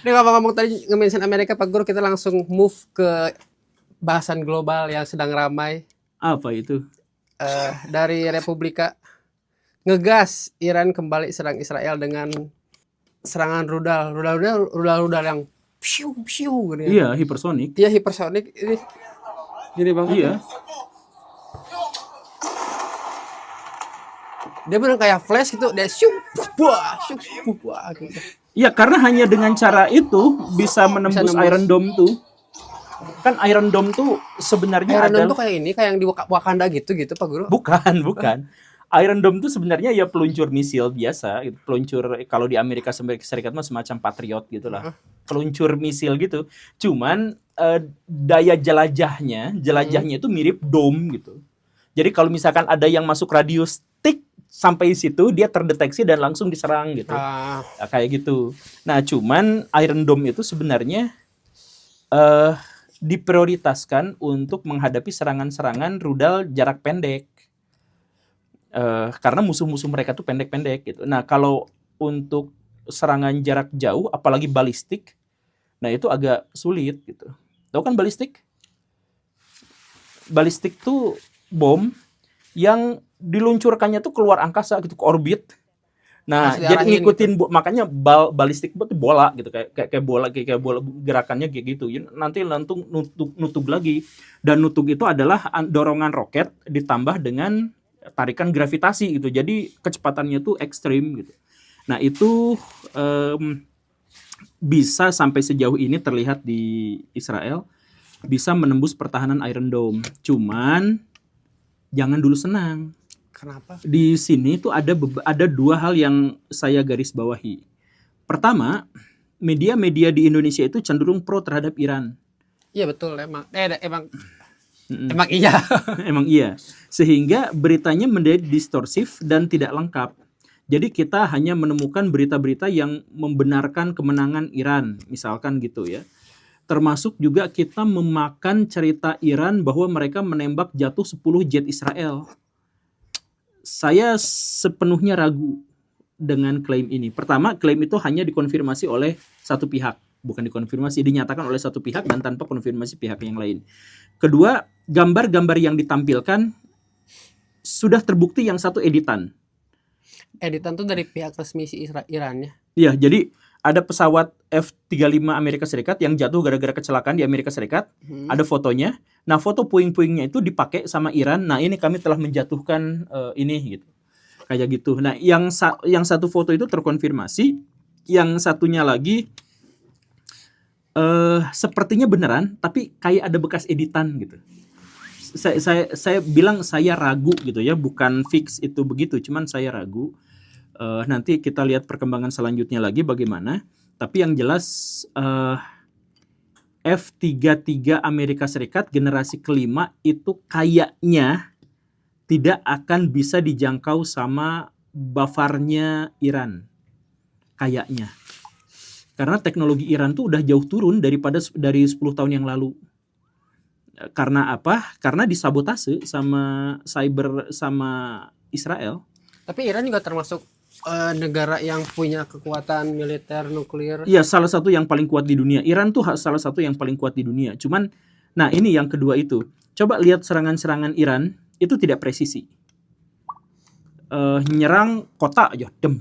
Ini ngomong-ngomong tadi nge-mention Amerika Pak Guru, kita langsung move ke bahasan global yang sedang ramai. Apa itu? Dari Republika ngegas Iran kembali serang Israel dengan serangan rudal yang piu piu gitu ya. Iya, hipersonik. Dia hipersonik ini gini banget. Iya. Dia benar kayak flash gitu, dia syup buah gitu. Iya, karena hanya dengan cara itu bisa menembus nembus. Iron Dome tuh. Kan Iron Dome tuh sebenarnya Iron Dome adalah tuh kayak ini, kayak yang di Wakanda gitu Pak Guru. bukan. Iron Dome tuh sebenarnya ya peluncur misil biasa, gitu. Peluncur kalau di Amerika Serikat mah semacam Patriot gitulah. Peluncur misil gitu. Cuman daya jelajahnya itu mirip dome gitu. Jadi kalau misalkan ada yang masuk radius tik sampai situ dia terdeteksi dan langsung diserang gitu. Nah, kayak gitu. Nah, cuman Iron Dome itu sebenarnya diprioritaskan untuk menghadapi serangan-serangan rudal jarak pendek. Karena musuh-musuh mereka tuh pendek-pendek gitu. Nah, kalau untuk serangan jarak jauh, apalagi balistik, nah itu agak sulit gitu. Tahu kan balistik? Balistik tuh bom yang diluncurkannya tuh keluar angkasa gitu, ke orbit. Nah, jadi ngikutin gitu. Makanya balistik itu bola gitu, kayak bola gerakannya kayak gitu. Nanti nutup lagi, dan nutup itu adalah dorongan roket ditambah dengan tarikan gravitasi gitu. Jadi kecepatannya tuh ekstrim gitu. Nah, itu bisa sampai sejauh ini terlihat di Israel bisa menembus pertahanan Iron Dome. Cuman jangan dulu senang. Kenapa? Di sini tuh ada dua hal yang saya garis bawahi. Pertama, media-media di Indonesia itu cenderung pro terhadap Iran. Iya betul, emang iya. Emang iya. Sehingga beritanya menjadi distorsif dan tidak lengkap. Jadi kita hanya menemukan berita-berita yang membenarkan kemenangan Iran, misalkan gitu ya. Termasuk juga kita memakan cerita Iran bahwa mereka menembak jatuh 10 jet Israel. Saya sepenuhnya ragu dengan klaim ini. Pertama, klaim itu hanya dikonfirmasi oleh satu pihak. Bukan dikonfirmasi, dinyatakan oleh satu pihak dan tanpa konfirmasi pihak yang lain. Kedua, gambar-gambar yang ditampilkan sudah terbukti yang satu editan. Editan tuh dari pihak resmi si Irannya. Iya, jadi ada pesawat F-35 Amerika Serikat yang jatuh gara-gara kecelakaan di Amerika Serikat. Ada fotonya. Nah, foto puing-puingnya itu dipakai sama Iran. Nah, ini kami telah menjatuhkan ini gitu. Kayak gitu. Nah, yang satu foto itu terkonfirmasi, yang satunya lagi sepertinya beneran, tapi kayak ada bekas editan gitu. Saya bilang saya ragu gitu ya, bukan fix itu begitu, cuman saya ragu. Nanti kita lihat perkembangan selanjutnya lagi bagaimana. Tapi yang jelas F-33 Amerika Serikat generasi kelima itu kayaknya tidak akan bisa dijangkau sama Bavarnya Iran. Kayaknya. Karena teknologi Iran tuh udah jauh turun dari 10 tahun yang lalu. Karena apa? Karena disabotase sama Israel. Tapi Iran juga termasuk negara yang punya kekuatan militer nuklir. Iya, salah satu yang paling kuat di dunia. Iran tuh salah satu yang paling kuat di dunia. Cuman, nah ini yang kedua itu. Coba lihat serangan-serangan Iran, itu tidak presisi. Nyerang kota aja, dem.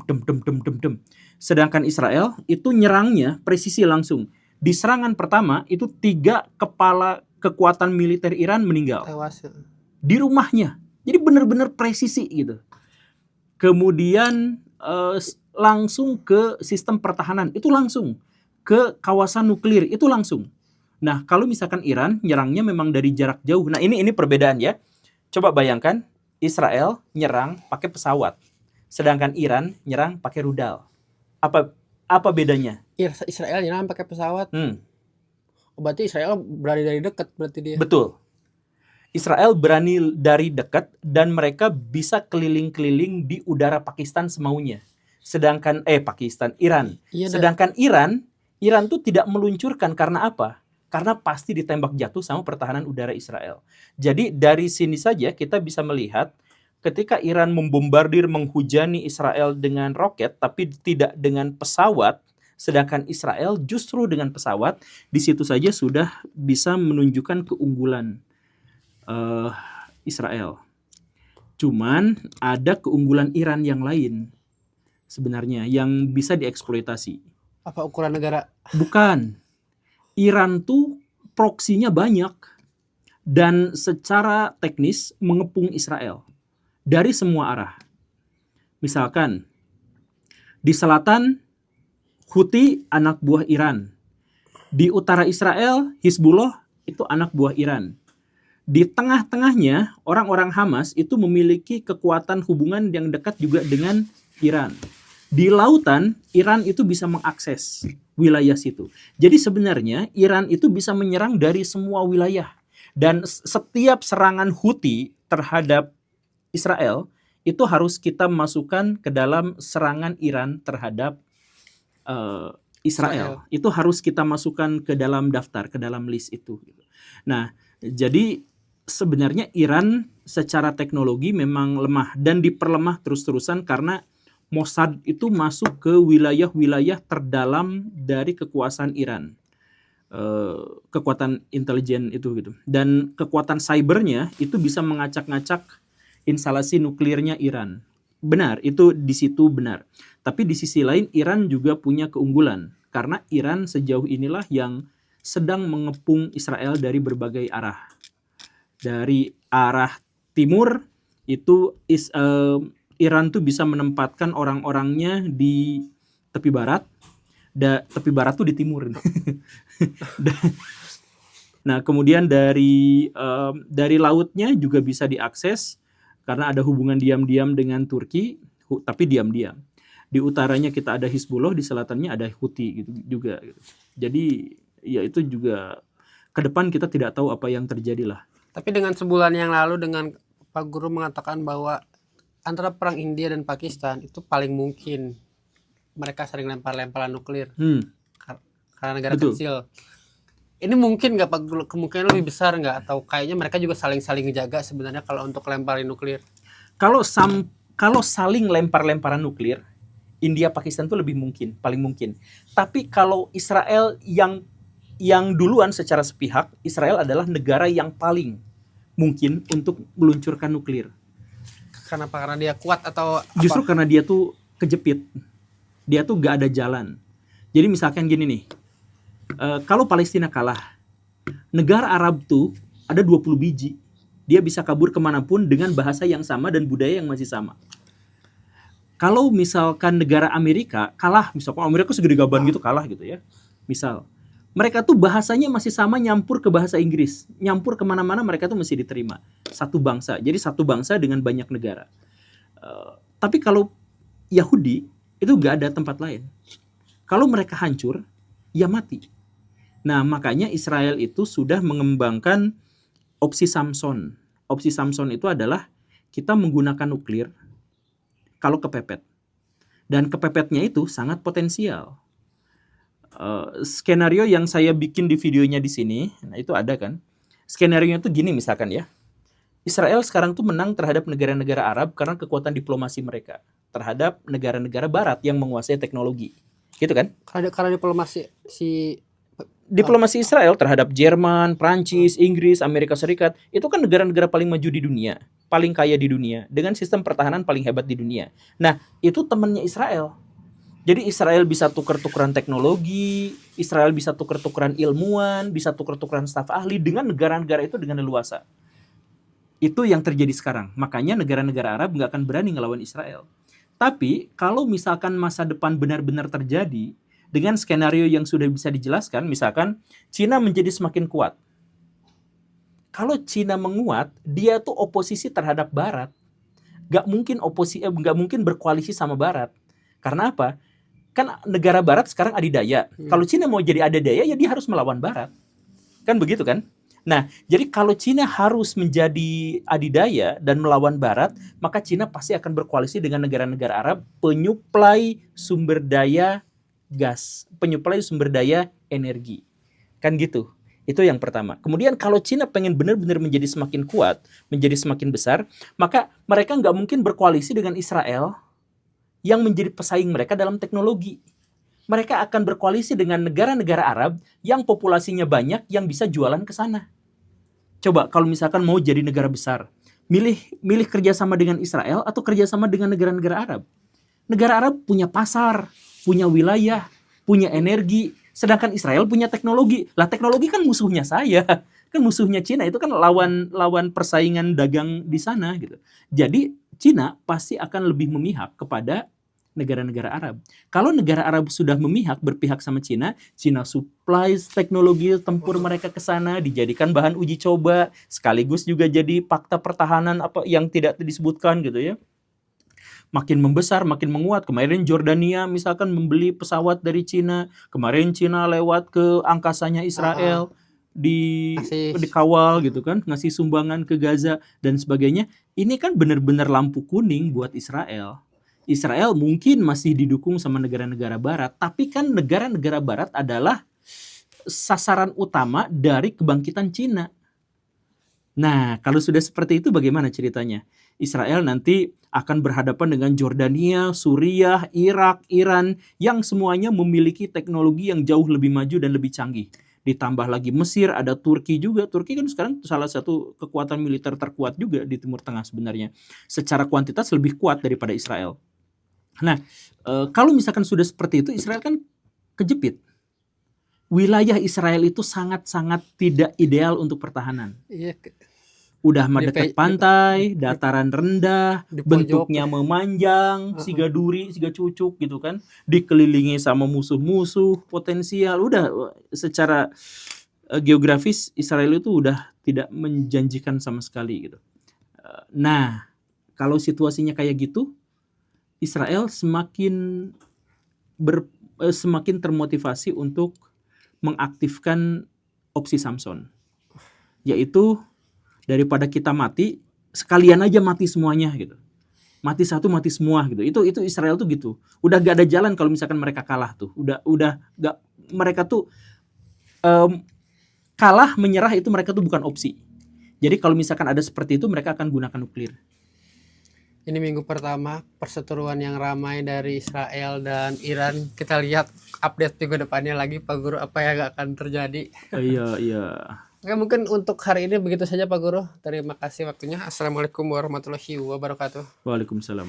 Sedangkan Israel itu nyerangnya presisi langsung. Di serangan pertama, itu 3 kepala kekuatan militer Iran meninggal. Tewas. Di rumahnya. Jadi benar-benar presisi gitu. Kemudian langsung ke sistem pertahanan, itu langsung ke kawasan nuklir, itu langsung. Nah, kalau misalkan Iran nyerangnya memang dari jarak jauh. Nah, ini perbedaan ya. Coba bayangkan Israel nyerang pakai pesawat, sedangkan Iran nyerang pakai rudal. Apa bedanya? Israel nyerang pakai pesawat. Berarti Israel berani dari dekat berarti dia. Betul. Israel berani dari dekat dan mereka bisa keliling-keliling di udara Pakistan semaunya. Sedangkan Iran. Iya, sedangkan Iran tuh tidak meluncurkan karena apa? Karena pasti ditembak jatuh sama pertahanan udara Israel. Jadi dari sini saja kita bisa melihat ketika Iran membombardir, menghujani Israel dengan roket tapi tidak dengan pesawat, Sedangkan Israel justru dengan pesawat di situ saja sudah bisa menunjukkan keunggulan eh, Israel. Cuman ada keunggulan Iran yang lain sebenarnya yang bisa dieksploitasi. Apa ukuran negara? Bukan. Iran tuh proksinya banyak dan secara teknis mengepung Israel dari semua arah. Misalkan di selatan Houthi anak buah Iran. Di utara Israel Hizbullah itu anak buah Iran. Di tengah-tengahnya orang-orang Hamas itu memiliki kekuatan hubungan yang dekat juga dengan Iran. Di lautan Iran itu bisa mengakses wilayah situ. Jadi sebenarnya Iran itu bisa menyerang dari semua wilayah. Dan setiap serangan Houthi terhadap Israel itu harus kita masukkan ke dalam serangan Iran terhadap Israel. Itu harus kita masukkan ke dalam daftar, ke dalam list itu. Nah, jadi sebenarnya Iran secara teknologi memang lemah dan diperlemah terus-terusan karena Mossad itu masuk ke wilayah-wilayah terdalam dari kekuasaan Iran. Kekuatan intelijen itu gitu. Dan kekuatan cybernya itu bisa mengacak-ngacak instalasi nuklirnya Iran. Benar, itu di situ benar. Tapi di sisi lain Iran juga punya keunggulan karena Iran sejauh inilah yang sedang mengepung Israel dari berbagai arah. Dari arah timur itu Iran tuh bisa menempatkan orang-orangnya di tepi barat. Tepi barat tuh di timur. Nah, kemudian dari lautnya juga bisa diakses karena ada hubungan diam-diam dengan Turki, tapi diam-diam. Di utaranya kita ada Hizbullah, di selatannya ada Houthi gitu juga. Gitu. Jadi ya itu juga ke depan kita tidak tahu apa yang terjadi lah. Tapi dengan sebulan yang lalu dengan Pak Guru mengatakan bahwa antara perang India dan Pakistan itu paling mungkin mereka sering lempar-lemparan nuklir karena negara Betul. kecil. Ini mungkin nggak Pak Guru, kemungkinan lebih besar nggak, atau kayaknya mereka juga saling ngejaga sebenarnya kalau untuk lemparin nuklir? Kalau saling lempar-lemparan nuklir, India Pakistan itu lebih mungkin, paling mungkin. Tapi kalau Israel yang duluan secara sepihak, Israel adalah negara yang paling mungkin untuk meluncurkan nuklir. Kenapa? Karena dia kuat atau apa? Justru karena dia tuh kejepit. Dia tuh gak ada jalan. Jadi misalkan gini nih, kalau Palestina kalah, negara Arab tuh ada 20 biji. Dia bisa kabur kemanapun dengan bahasa yang sama dan budaya yang masih sama. Kalau misalkan negara Amerika kalah, misalkan Amerika segede gaban gitu kalah gitu ya. Misal, mereka tuh bahasanya masih sama, nyampur ke bahasa Inggris. Nyampur kemana-mana mereka tuh mesti diterima. Satu bangsa. Jadi satu bangsa dengan banyak negara. Tapi kalau Yahudi, itu gak ada tempat lain. Kalau mereka hancur, ya mati. Nah, makanya Israel itu sudah mengembangkan opsi Samson. Opsi Samson itu adalah kita menggunakan nuklir kalau kepepet. Dan kepepetnya itu sangat potensial. Skenario yang saya bikin di videonya di sini, nah itu ada kan. Skenario itu gini misalkan ya. Israel sekarang tuh menang terhadap negara-negara Arab karena kekuatan diplomasi mereka terhadap negara-negara Barat yang menguasai teknologi. Gitu kan? Karena Diplomasi Israel terhadap Jerman, Prancis, Inggris, Amerika Serikat, itu kan negara-negara paling maju di dunia, paling kaya di dunia, dengan sistem pertahanan paling hebat di dunia. Nah, itu temannya Israel. Jadi Israel bisa tuker-tukeran teknologi, Israel bisa tuker-tukeran ilmuwan, bisa tuker-tukeran staf ahli dengan negara-negara itu dengan leluasa. Itu yang terjadi sekarang. Makanya negara-negara Arab nggak akan berani ngelawan Israel. Tapi kalau misalkan masa depan benar-benar terjadi, dengan skenario yang sudah bisa dijelaskan, misalkan Cina menjadi semakin kuat. Kalau Cina menguat, dia tuh oposisi terhadap Barat. Gak mungkin berkoalisi sama Barat. Karena apa? Kan negara Barat sekarang adidaya. Kalau Cina mau jadi adidaya, ya dia harus melawan Barat. Kan begitu kan? Nah, jadi kalau Cina harus menjadi adidaya dan melawan Barat, maka Cina pasti akan berkoalisi dengan negara-negara Arab penyuplai sumber daya gas, penyuplai sumber daya energi. Kan gitu. Itu yang pertama. Kemudian kalau Cina pengen benar-benar menjadi semakin kuat, menjadi semakin besar, maka mereka nggak mungkin berkoalisi dengan Israel yang menjadi pesaing mereka dalam teknologi. mereka akan berkoalisi dengan negara-negara Arab yang populasinya banyak yang bisa jualan ke sana. Coba kalau misalkan mau jadi negara besar, milih kerjasama dengan Israel atau kerjasama dengan negara-negara Arab. Negara Arab punya pasar, punya wilayah, punya energi, sedangkan Israel punya teknologi. Lah teknologi kan musuhnya saya, kan musuhnya Cina, itu kan lawan persaingan dagang di sana gitu. Jadi Cina pasti akan lebih memihak kepada negara-negara Arab. Kalau negara Arab sudah berpihak sama Cina, Cina supply teknologi tempur mereka ke sana, dijadikan bahan uji coba, sekaligus juga jadi fakta pertahanan apa yang tidak disebutkan gitu ya. Makin membesar, makin menguat. Kemarin Jordania misalkan membeli pesawat dari Cina, kemarin Cina lewat ke angkasanya Israel dikawal gitu kan, ngasih sumbangan ke Gaza dan sebagainya. Ini kan benar-benar lampu kuning buat Israel. Israel mungkin masih didukung sama negara-negara barat, tapi kan negara-negara barat adalah sasaran utama dari kebangkitan Cina. Nah, kalau sudah seperti itu bagaimana ceritanya? Israel nanti akan berhadapan dengan Jordania, Suriah, Irak, Iran yang semuanya memiliki teknologi yang jauh lebih maju dan lebih canggih. Ditambah lagi Mesir, ada Turki juga. Turki kan sekarang salah satu kekuatan militer terkuat juga di Timur Tengah sebenarnya. Secara kuantitas lebih kuat daripada Israel. Nah, kalau misalkan sudah seperti itu, Israel kan kejepit. Wilayah Israel itu sangat-sangat tidak ideal untuk pertahanan. Iya. Udah mendekat pantai, dataran rendah, bentuknya memanjang, siga duri, siga cucuk gitu kan, dikelilingi sama musuh-musuh potensial. Udah secara geografis Israel itu udah tidak menjanjikan sama sekali gitu. Nah, kalau situasinya kayak gitu, Israel semakin termotivasi untuk mengaktifkan opsi Samson, yaitu daripada kita mati, sekalian aja mati semuanya gitu. Mati satu, mati semua gitu. Itu Israel tuh gitu. Udah gak ada jalan kalau misalkan mereka kalah tuh. Udah gak, mereka tuh kalah, menyerah itu mereka tuh bukan opsi. Jadi kalau misalkan ada seperti itu, mereka akan gunakan nuklir. Ini minggu pertama perseteruan yang ramai dari Israel dan Iran. Kita lihat update minggu depannya lagi Pak Guru apa yang akan terjadi. Iya. Oke, mungkin untuk hari ini begitu saja Pak Guru. Terima kasih waktunya. Assalamualaikum warahmatullahi wabarakatuh. Waalaikumsalam.